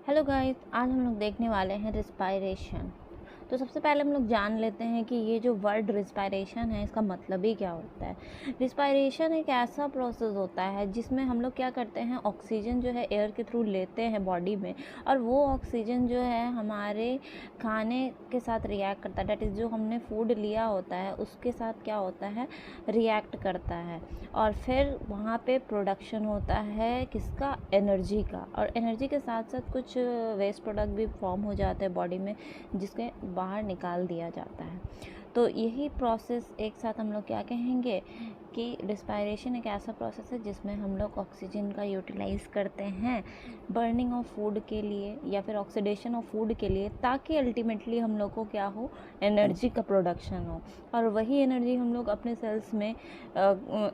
Hello guys, आज हम लोग देखने वाले हैं रिस्पायरेशन। तो सबसे पहले हम लोग जान लेते हैं कि ये जो वर्ड रिस्पायरेशन है इसका मतलब ही क्या होता है। रिस्पायरेशन एक ऐसा प्रोसेस होता है जिसमें हम लोग क्या करते हैं, ऑक्सीजन जो है एयर के थ्रू लेते हैं बॉडी में, और वो ऑक्सीजन जो है हमारे खाने के साथ रिएक्ट करता है। डैट इज़ जो हमने फूड लिया होता है उसके साथ क्या होता है, रिएक्ट करता है, और फिर वहाँ पे प्रोडक्शन होता है किसका, एनर्जी का। और एनर्जी के साथ साथ कुछ वेस्ट प्रोडक्ट भी फॉर्म हो जाते हैं बॉडी में, जिसके बाहर निकाल दिया जाता है। तो यही प्रोसेस एक साथ हम लोग क्या कहेंगे कि रिस्पायरेशन एक ऐसा प्रोसेस है जिसमें हम लोग ऑक्सीजन का यूटिलाइज़ करते हैं बर्निंग ऑफ फूड के लिए या फिर ऑक्सीडेशन ऑफ फूड के लिए, ताकि अल्टीमेटली हम लोग को क्या हो, एनर्जी का प्रोडक्शन हो। और वही एनर्जी हम लोग अपने सेल्स में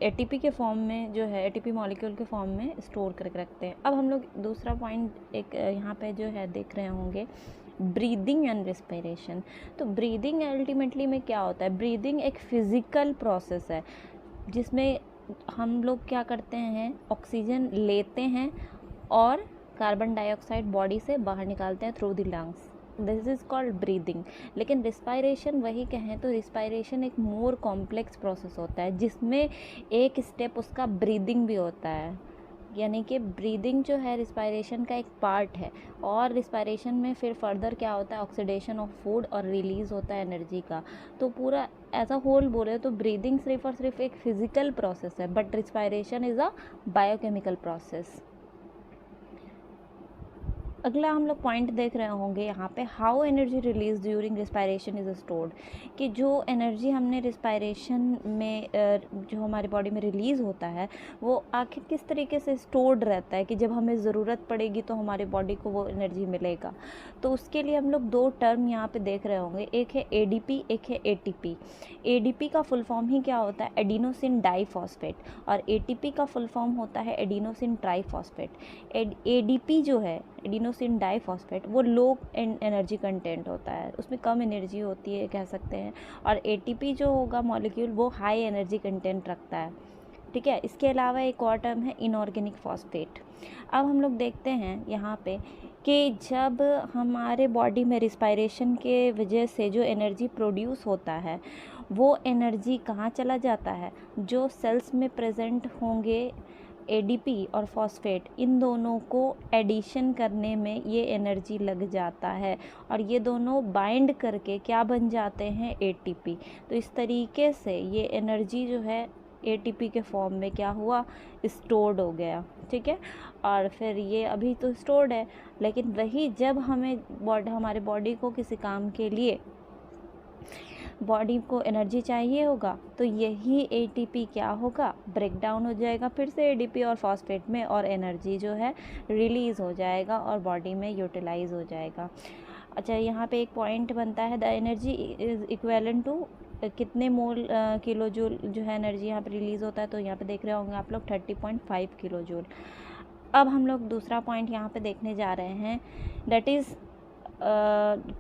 एटीपी के फॉर्म में जो है, एटीपी मॉलिक्यूल के फॉर्म में स्टोर करके रखते हैं। अब हम लोग दूसरा पॉइंट एक यहाँ पे जो है देख रहे होंगे, ब्रीदिंग एंड रिस्पिरेशन। तो ब्रीदिंग अल्टीमेटली में क्या होता है, ब्रीदिंग एक फिज़िकल प्रोसेस है जिसमें हम लोग क्या करते हैं, ऑक्सीजन लेते हैं और कार्बन डाइऑक्साइड बॉडी से बाहर निकालते हैं through the lungs. This is called breathing. लेकिन रिस्पायरेशन वही कहें तो रिस्पायरेशन एक मोर कॉम्प्लेक्स प्रोसेस होता है जिसमें एक स्टेप उसका ब्रीदिंग भी होता है। यानी कि ब्रीदिंग जो है रिस्पायरेशन का एक पार्ट है, और रिस्पायरेशन में फिर फर्दर क्या होता है, ऑक्सीडेशन ऑफ फूड और रिलीज़ होता है एनर्जी का। तो पूरा एज अ होल बोले तो ब्रीदिंग सिर्फ और सिर्फ एक फिजिकल प्रोसेस है, but respiration is a biochemical process. अगला हम लोग पॉइंट देख रहे होंगे यहाँ पे, how energy release during respiration is stored. कि जो एनर्जी हमने रिस्पायरेशन में जो हमारी बॉडी में रिलीज़ होता है वो आखिर किस तरीके से स्टोर्ड रहता है कि जब हमें ज़रूरत पड़ेगी तो हमारी बॉडी को वो एनर्जी मिलेगा। तो उसके लिए हम लोग दो टर्म यहाँ पे देख रहे होंगे, एक है एडीपी, एक है एटीपी। एडीपी का फुल फॉर्म ही क्या होता है, एडिनोसिन डाईफॉस्फेट, और एटीपी का फुल फॉर्म होता है एडिनोसिन ट्राईफॉस्फेट। एडीपी जो है, एडिनोसिन डाईफॉस्फेट, वो लो एनर्जी कंटेंट होता है, उसमें कम एनर्जी होती है कह सकते हैं। और एटीपी जो होगा मॉलिक्यूल, वो हाई एनर्जी कंटेंट रखता है। ठीक है। इसके अलावा एक और टर्म है इनऑर्गेनिक फॉस्फेट। अब हम लोग देखते हैं यहाँ पे कि जब हमारे बॉडी में रिस्पायरेशन के वजह से जो एनर्जी प्रोड्यूस होता है वो एनर्जी कहाँ चला जाता है, जो सेल्स में प्रेजेंट होंगे एडीपी और फॉस्फेट, इन दोनों को एडिशन करने में ये एनर्जी लग जाता है, और ये दोनों बाइंड करके क्या बन जाते हैं, एटीपी। तो इस तरीके से ये एनर्जी जो है एटीपी के फॉर्म में क्या हुआ, स्टोर्ड हो गया। ठीक है। और फिर ये अभी तो स्टोर्ड है, लेकिन वही जब हमें हमारे बॉडी को किसी काम के लिए बॉडी को एनर्जी चाहिए होगा तो यही एटीपी क्या होगा, ब्रेक डाउन हो जाएगा फिर से एडीपी और फॉस्फेट में, और एनर्जी जो है रिलीज़ हो जाएगा और बॉडी में यूटिलाइज हो जाएगा। अच्छा, यहाँ पे एक पॉइंट बनता है, the energy is equivalent to कितने मोल किलो जूल जो है एनर्जी यहाँ पे रिलीज़ होता है। तो यहाँ पे देख रहे होंगे आप लोग 30.5 किलो जूल। अब हम लोग दूसरा पॉइंट यहाँ पे देखने जा रहे हैं, that is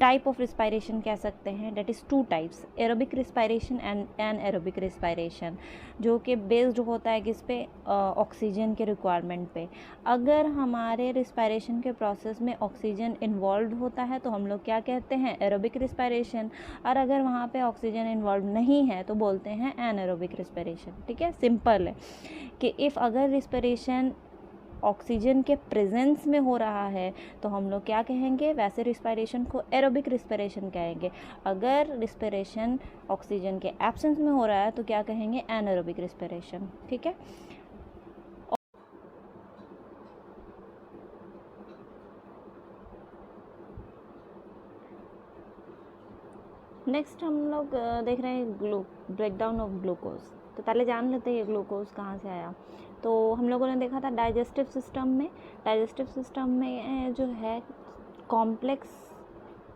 type of respiration कह सकते हैं। That is two types, aerobic respiration and anaerobic respiration, जो कि बेस्ड होता है किस पे, ऑक्सीजन के रिक्वायरमेंट पे। अगर हमारे रिस्पायरेशन के प्रोसेस में ऑक्सीजन इन्वॉल्व होता है तो हम लोग क्या कहते हैं, एरोबिक रिस्पायरेशन, और अगर वहाँ पे ऑक्सीजन इन्वॉल्व नहीं है तो बोलते हैं एनएरोबिक रिस्पायरेशन। ठीक है, सिंपल है कि इफ़ अगर रिस्पायरेशन ऑक्सीजन के प्रेजेंस में हो रहा है तो हम लोग क्या कहेंगे, वैसे रिस्पायरेशन को एरोबिक रिस्पायरेशन कहेंगे। अगर रिस्पायरेशन ऑक्सीजन के एब्सेंस में हो रहा है तो क्या कहेंगे, एनारोबिक रिस्पायरेशन। ठीक है। नेक्स्ट हम लोग देख रहे हैं ब्रेकडाउन ऑफ ग्लूकोज। तो पहले जान लेते हैं ये ग्लूकोज कहाँ से आया। तो हम लोगों ने देखा था डाइजेस्टिव सिस्टम में जो है कॉम्प्लेक्स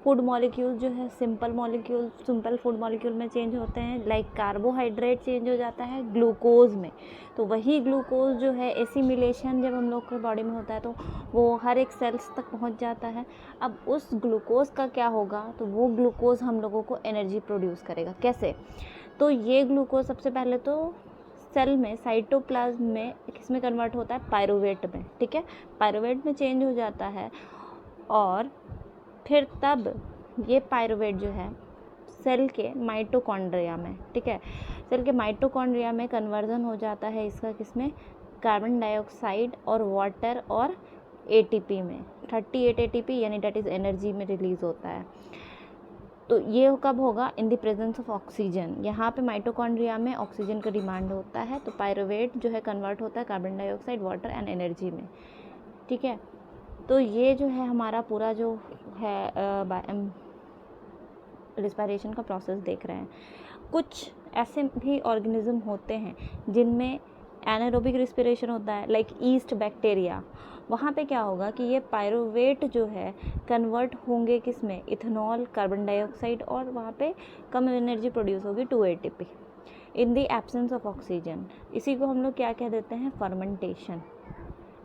फूड मॉलिक्यूल जो है सिंपल फूड मॉलिक्यूल में चेंज होते हैं, लाइक कार्बोहाइड्रेट चेंज हो जाता है ग्लूकोज में। तो वही ग्लूकोज जो है एसिमिलेशन जब हम लोग के बॉडी में होता है तो वो हर एक सेल्स तक पहुंच जाता है। अब उस ग्लूकोज का क्या होगा, तो वो ग्लूकोज हम लोगों को एनर्जी प्रोड्यूस करेगा। कैसे, तो ये ग्लूकोज सबसे पहले तो सेल में साइटोप्लाज्म में किस में कन्वर्ट होता है, पायरूवेट में। ठीक है, पायरूवेट में चेंज हो जाता है और फिर तब ये पायरुवेट जो है सेल के माइटोकॉन्ड्रिया में, ठीक है, सेल के माइटोकॉन्ड्रिया में कन्वर्जन हो जाता है इसका, किसमें, कार्बन डाइऑक्साइड और वाटर और एटीपी में, 38 एटीपी यानी डेट इज़ एनर्जी में रिलीज़ होता है। तो ये कब होगा, in the presence of oxygen. यहाँ पे माइटोकॉन्ड्रिया में ऑक्सीजन का डिमांड होता है, तो पायरुवेट जो है कन्वर्ट होता है carbon dioxide, water and energy में, ठीक है। तो ये जो है हमारा पूरा जो है रिस्पायरेशन का प्रोसेस देख रहे हैं। कुछ ऐसे भी ऑर्गेनिज्म होते हैं जिनमें एनारोबिक रिस्पिरेशन होता है, लाइक ईस्ट बैक्टीरिया। वहाँ पे क्या होगा कि ये पायरुवेट जो है कन्वर्ट होंगे किस में, इथेनॉल, कार्बन डाइऑक्साइड, और वहाँ पे कम एनर्जी प्रोड्यूस होगी 2 ATP in the absence of oxygen. इसी को हम लोग क्या कह देते हैं, फर्मेंटेशन।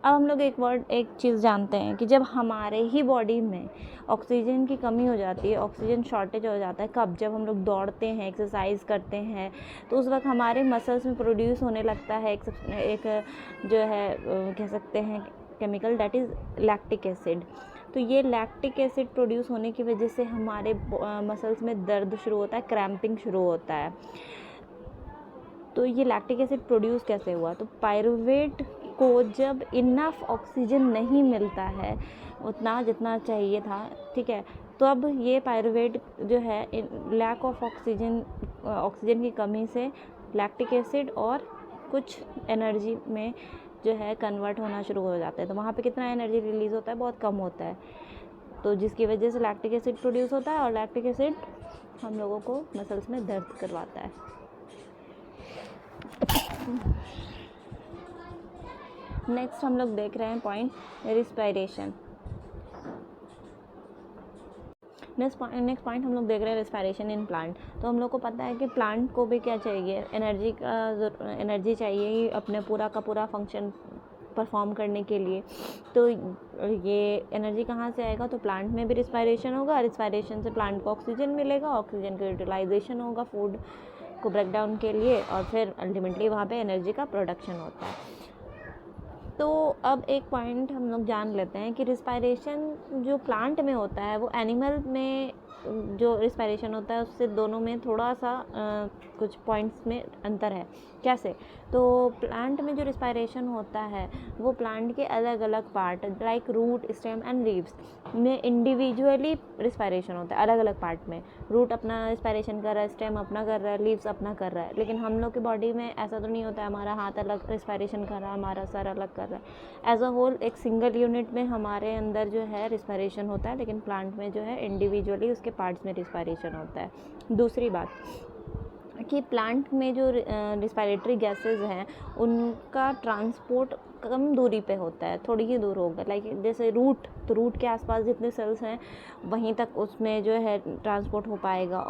अब हम लोग एक चीज़ जानते हैं कि जब हमारे ही बॉडी में ऑक्सीजन की कमी हो जाती है, ऑक्सीजन शॉर्टेज हो जाता है, कब, जब हम लोग दौड़ते हैं, एक्सरसाइज करते हैं, तो उस वक्त हमारे मसल्स में प्रोड्यूस होने लगता है एक जो है कह सकते हैं chemical, that is lactic acid. तो ये लैक्टिक एसिड प्रोड्यूस होने की वजह से हमारे मसल्स में दर्द शुरू होता है, क्रैम्पिंग शुरू होता है। तो ये लैक्टिक एसिड प्रोड्यूस कैसे हुआ, तो पायरुवेट को जब इनफ ऑक्सीजन नहीं मिलता है उतना जितना चाहिए था, ठीक है, तो अब ये पायरुवेट जो है लैक ऑफ ऑक्सीजन की कमी से लैक्टिक एसिड और कुछ एनर्जी में जो है कन्वर्ट होना शुरू हो जाता है। तो वहाँ पे कितना एनर्जी रिलीज़ होता है, बहुत कम होता है, तो जिसकी वजह से लैक्टिक एसिड प्रोड्यूस होता है, और लैक्टिक एसिड हम लोगों को मसल्स में दर्द करवाता है। नेक्स्ट हम लोग देख रहे हैं पॉइंट रिस्पायरेशन। नेक्स्ट पॉइंट हम लोग देख रहे हैं रिस्पायरेशन इन प्लांट। तो हम लोग को पता है कि प्लांट को भी क्या चाहिए, एनर्जी चाहिए ही अपने पूरा का पूरा फंक्शन परफॉर्म करने के लिए। तो ये एनर्जी कहाँ से आएगा, तो प्लांट में भी रिस्पायरेशन होगा, रिस्पायरेशन से प्लांट को ऑक्सीजन मिलेगा, ऑक्सीजन का यूटिलाइजेशन होगा फूड को ब्रेक डाउन के लिए, और फिर अल्टीमेटली वहाँ पे एनर्जी का प्रोडक्शन होता है। तो अब एक पॉइंट हम लोग जान लेते हैं कि रिस्पायरेशन जो प्लांट में होता है वो एनिमल में जो रिस्पायरेशन होता है उससे दोनों में थोड़ा सा कुछ पॉइंट्स में अंतर है। कैसे, तो प्लांट में जो रिस्पायरेशन होता है वो प्लांट के अलग अलग part like root, stem and leaves में इंडिविजुअली रिस्पायरेशन होता है, अलग अलग पार्ट में। रूट अपना रिस्पायरेशन कर रहा है, स्टेम अपना कर रहा है, लीव्स अपना कर रहा है। लेकिन हम लोग की बॉडी में ऐसा तो नहीं होता है, हमारा हाथ अलग रिस्पायरेशन कर रहा है, हमारा सर अलग कर रहा है। एज अ होल एक सिंगल यूनिट में हमारे अंदर जो है रिस्पायरेशन होता है, लेकिन प्लांट में जो है इंडिविजुअली उसके पार्ट्स में रिस्पायरेशन होता है। दूसरी बात कि प्लांट में जो रिस्पायरेटरी गैसेस हैं उनका ट्रांसपोर्ट कम दूरी पे होता है, थोड़ी ही दूर होगा, लाइक जैसे रूट, तो रूट के आसपास जितने सेल्स हैं वहीं तक उसमें जो है ट्रांसपोर्ट हो पाएगा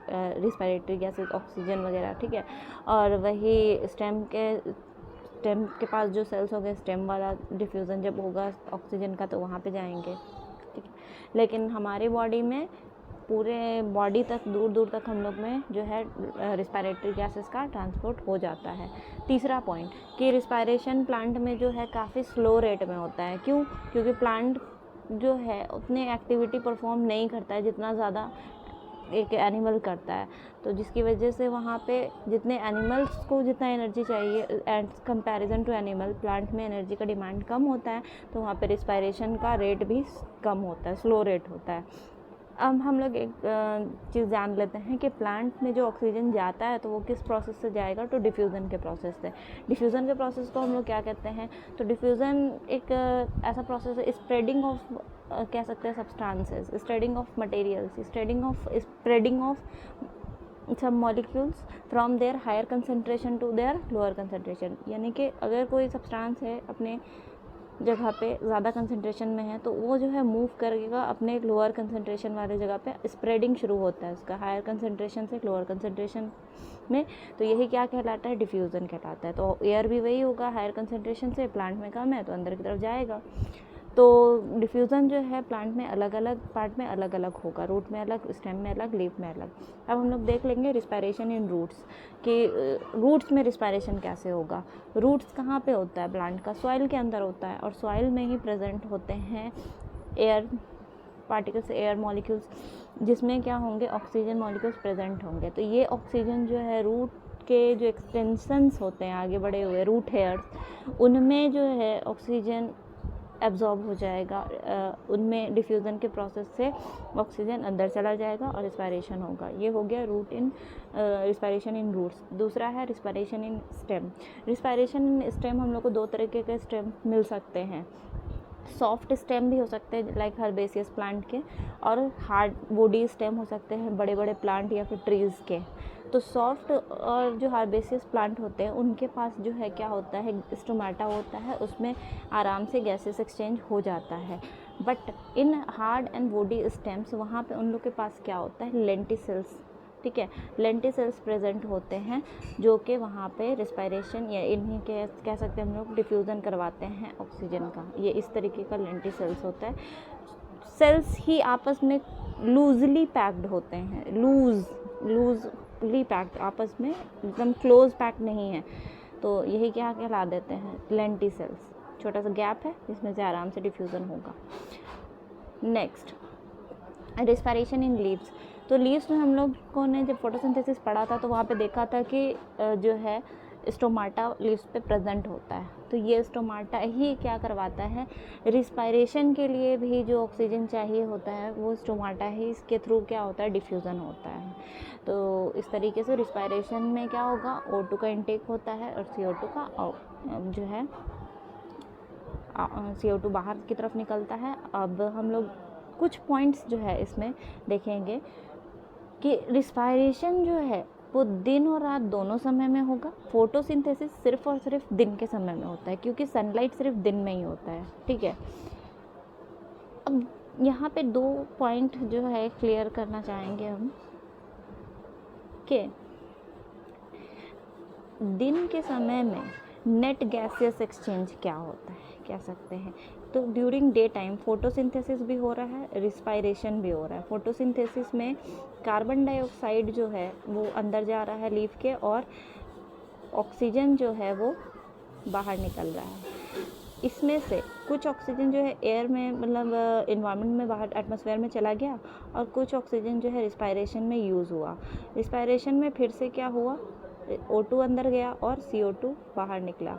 रिस्पायरेटरी गैसेस, ऑक्सीजन वगैरह, ठीक है। और वही स्टेम के पास जो सेल्स हो गए, स्टेम वाला डिफ्यूज़न जब होगा ऑक्सीजन का तो वहाँ पे जाएंगे, ठीक है। लेकिन हमारे बॉडी में पूरे बॉडी तक दूर दूर तक हम लोग में जो है रिस्पायरेटरी गैसेस का ट्रांसपोर्ट हो जाता है। तीसरा पॉइंट कि रिस्पायरेशन प्लांट में जो है काफ़ी स्लो रेट में होता है। क्यों, क्योंकि प्लांट जो है उतनी एक्टिविटी परफॉर्म नहीं करता है जितना ज़्यादा एक एनिमल करता है। तो जिसकी वजह से वहाँ पे जितने एनिमल्स को जितना एनर्जी चाहिए as comparison to animal, plant में एनर्जी का डिमांड कम होता है, तो वहाँ पे रिस्पायरेशन का रेट भी कम होता है, स्लो रेट होता है। अब हम लोग एक चीज़ जान लेते हैं कि प्लांट में जो ऑक्सीजन जाता है तो वो किस प्रोसेस से जाएगा, तो डिफ्यूज़न के प्रोसेस से। डिफ्यूज़न के प्रोसेस को हम लोग क्या कहते हैं, तो डिफ्यूज़न एक ऐसा प्रोसेस है, स्प्रेडिंग ऑफ कह सकते हैं substances, spreading of materials, spreading of सब molecules from their higher concentration to their lower concentration. यानी कि अगर कोई सब्सटेंस है अपने जगह पे ज़्यादा कंसंट्रेशन में है तो वो जो है मूव करेगा अपने लोअर कंसंट्रेशन वाले जगह पे, स्प्रेडिंग शुरू होता है उसका हायर कंसंट्रेशन से लोअर कंसंट्रेशन में। तो यही क्या कहलाता है, डिफ्यूज़न कहलाता है। तो एयर भी वही होगा, हायर कंसंट्रेशन से, प्लांट में कम है तो अंदर की तरफ जाएगा। तो डिफ्यूज़न जो है प्लांट में अलग अलग पार्ट में अलग अलग होगा, रूट में अलग, स्टेम में अलग, लीफ में अलग। अब हम लोग देख लेंगे रिस्पायरेशन इन रूट्स कि रूट्स में रिस्पायरेशन कैसे होगा। रूट्स कहाँ पे होता है प्लांट का, सॉइल के अंदर होता है, और सॉइल में ही प्रेजेंट होते हैं एयर पार्टिकल्स एयर मॉलिक्यूल्स, जिसमें क्या होंगे, ऑक्सीजन मॉलिक्यूल्स प्रेजेंट होंगे। तो ये ऑक्सीजन जो है रूट के जो एक्सटेंशंस होते हैं आगे बढ़े हुए रूट हेयर्स, उनमें जो है ऑक्सीजन एब्जॉर्ब हो जाएगा, उनमें डिफ्यूज़न के प्रोसेस से ऑक्सीजन अंदर चला जाएगा और रिस्पायरेशन होगा। ये हो गया रिस्पायरेशन इन रूट्स। दूसरा है रिस्पायरेशन इन स्टेम। रिस्पायरेशन इन स्टेम हम लोग को दो तरीके के स्टेम मिल सकते हैं। सॉफ्ट स्टेम भी हो सकते हैं लाइक हर्बेसियस प्लांट के, और हार्ड बॉडी स्टेम हो सकते हैं बड़े बड़े प्लांट या फिर ट्रीज़ के। तो सॉफ्ट और जो हर्बेसियस प्लांट होते हैं उनके पास जो है क्या होता है, स्टोमेटा होता है, उसमें आराम से गैसेस एक्सचेंज हो जाता है। But in hard and body stems वहाँ पे उन लोग के पास क्या होता है, लेंटिसेल्स, ठीक है, लेंटिसेल्स प्रेजेंट होते हैं जो कि वहाँ पे रिस्पायरेशन या इन्हीं के कह सकते हैं हम लोग डिफ्यूज़न करवाते हैं ऑक्सीजन का। ये इस तरीके का लेंटिसेल्स होता है। सेल्स ही आपस में लूजली पैक्ड होते हैं, लूजली पैक्ड, आपस में एकदम क्लोज पैक्ड नहीं है। तो यही क्या कहला देते हैं, लेंटिसेल्स। छोटा सा गैप है जिसमें से आराम से डिफ्यूज़न होगा। Next, respiration in leaves. तो लीव्स में हम लोगों ने जब फोटोसिंथेसिस पढ़ा था तो वहाँ पे देखा था कि जो है स्टोमाटा लीव्स पे प्रेजेंट होता है। तो ये स्टोमाटा ही क्या करवाता है, रिस्पायरेशन के लिए भी जो ऑक्सीजन चाहिए होता है वो स्टोमाटा ही इसके थ्रू क्या होता है, डिफ्यूज़न होता है। तो इस तरीके से रिस्पायरेशन में क्या होगा, O2 का इंटेक होता है और CO2 का जो है CO2 बाहर की तरफ निकलता है। अब हम लोग कुछ पॉइंट्स जो है इसमें देखेंगे कि रिस्पायरेशन जो है वो दिन और रात दोनों समय में होगा। फोटोसिंथेसिस सिर्फ और सिर्फ दिन के समय में होता है क्योंकि सनलाइट सिर्फ दिन में ही होता है, ठीक है। अब यहाँ पे दो पॉइंट जो है क्लियर करना चाहेंगे हम कि दिन के समय में नेट गैसियस एक्सचेंज क्या होता है, कह सकते हैं। तो ड्यूरिंग डे टाइम फोटोसिंथेसिस भी हो रहा है, रिस्पायरेशन भी हो रहा है। फोटोसिंथेसिस में कार्बन डाइऑक्साइड जो है वो अंदर जा रहा है लीफ के, और ऑक्सीजन जो है वो बाहर निकल रहा है। इसमें से कुछ ऑक्सीजन जो है एयर में, मतलब इन्वायरमेंट में, बाहर एटमॉस्फेयर में चला गया, और कुछ ऑक्सीजन जो है रिस्पायरेशन में यूज़ हुआ। रिस्पायरेशन में फिर से क्या हुआ, O2 अंदर गया और CO2 बाहर निकला।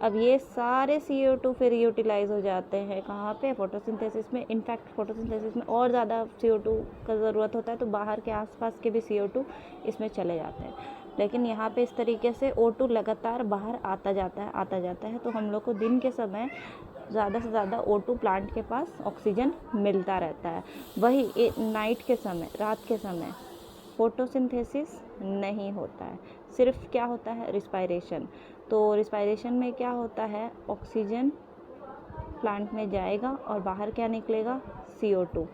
अब ये सारे CO2 फिर यूटिलाइज हो जाते हैं कहाँ पे, फोटोसिंथेसिस में। इनफैक्ट फोटोसिंथेसिस में और ज़्यादा CO2 का ज़रूरत होता है, तो बाहर के आसपास के भी CO2 इसमें चले जाते हैं। लेकिन यहाँ पे इस तरीके से O2 लगातार बाहर आता जाता है। तो हम लोग को दिन के समय ज़्यादा से ज़्यादा O2 प्लांट के पास ऑक्सीजन मिलता रहता है। वही नाइट के समय, रात के समय फोटोसिंथेसिस नहीं होता है, सिर्फ क्या होता है, रिस्पायरेशन। तो रिस्पायरेशन में क्या होता है, ऑक्सीजन प्लांट में जाएगा और बाहर क्या निकलेगा, CO2।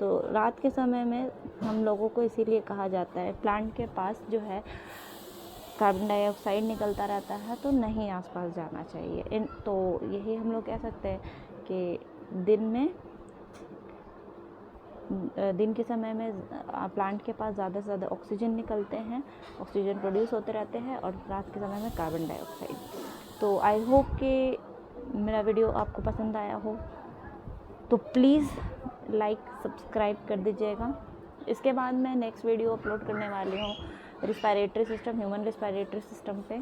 तो रात के समय में हम लोगों को इसीलिए कहा जाता है प्लांट के पास जो है कार्बन डाइऑक्साइड निकलता रहता है, तो नहीं आसपास जाना चाहिए। तो यही हम लोग कह सकते हैं कि दिन के समय में प्लांट के पास ज़्यादा से ज़्यादा ऑक्सीजन निकलते हैं, ऑक्सीजन प्रोड्यूस होते रहते हैं, और रात के समय में कार्बन डाइऑक्साइड। तो आई होप कि मेरा वीडियो आपको पसंद आया हो, तो प्लीज़ लाइक सब्सक्राइब कर दीजिएगा। इसके बाद मैं नेक्स्ट वीडियो अपलोड करने वाली हूँ respiratory system, human respiratory system पे।